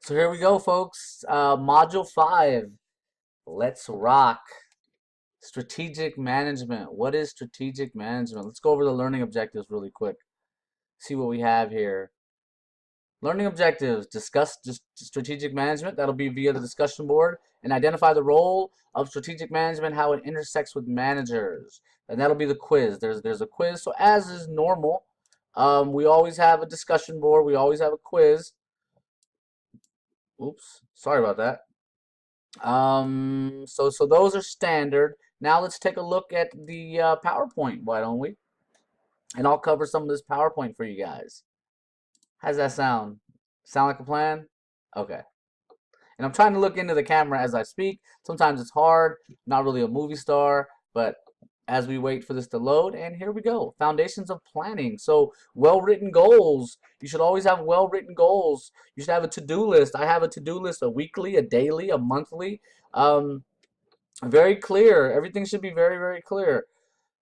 So here we go, folks. Module 5. Let's rock. Strategic management. What is strategic management? Let's go over the learning objectives really quick. See what we have here. Learning objectives. Discuss strategic management. That'll be via the discussion board. And identify the role of strategic management, how it intersects with managers. And that'll be the quiz. There's a quiz. So as is normal, we always have a discussion board. We always have a quiz. Oops. Sorry about that. So those are standard. Now let's take a look at the PowerPoint, why don't we? And I'll cover some of this PowerPoint for you guys. How's that sound? Sound like a plan? Okay. And I'm trying to look into the camera as I speak. Sometimes it's hard. Not really a movie star, but as we wait for this to load, and here we go. Foundations of planning. So well-written goals. You should always have well-written goals. You should have a to-do list. I have a to-do list, a weekly, a daily, a monthly. Very clear. Everything should be very, very clear.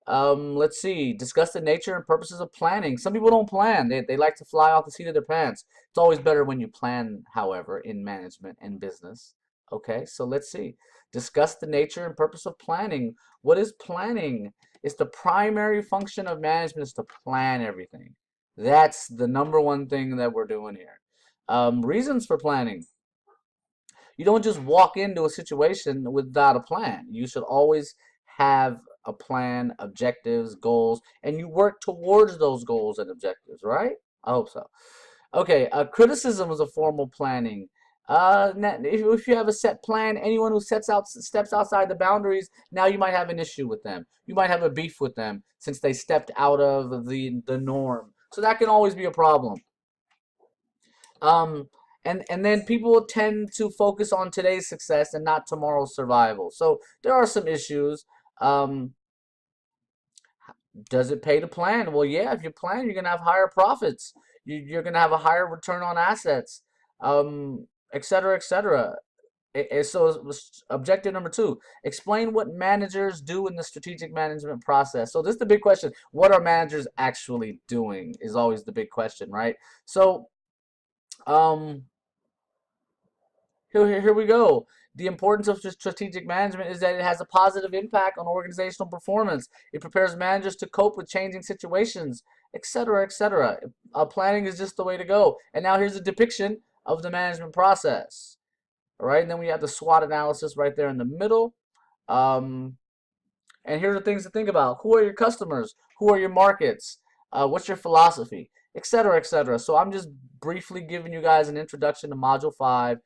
Let's see. Discuss the nature and purposes of planning. Some people don't plan. They like to fly off the seat of their pants. It's always better when you plan, however, in management and business. Okay, so let's see. Discuss the nature and purpose of planning. What is planning? It's the primary function of management is to plan everything. That's the number one thing that we're doing here. Reasons for planning. You don't just walk into a situation without a plan. You should always have a plan, objectives, goals, and you work towards those goals and objectives, right? I hope so. Okay, criticism is a formal planning. If you have a set plan, anyone who steps outside the boundaries, now you might have an issue with them. You might have a beef with them since they stepped out of the norm. So that can always be a problem. Um, and then people tend to focus on today's success and not tomorrow's survival. So there are some issues. Um, does it pay to plan? Well, yeah, if you plan, you're gonna have higher profits. You're gonna have a higher return on assets, et cetera, et cetera. So objective number 2, explain what managers do in the strategic management process. So this is the big question. What are managers actually doing is always the big question, right? So um, here we go. The importance of strategic management is that it has a positive impact on organizational performance. It prepares managers to cope with changing situations, etc., etc. Planning is just the way to go. And now here's a depiction of the management process. All right, and then we have the SWOT analysis right there in the middle. Um, and here are the things to think about. Who are your customers? Who are your markets? What's your philosophy? Etc., etc. So I'm just briefly giving you guys an introduction to Module 5.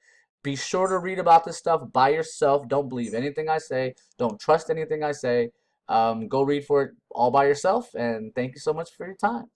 Be sure to read about this stuff by yourself. Don't believe anything I say. Don't trust anything I say. Go read for it all by yourself. And thank you so much for your time.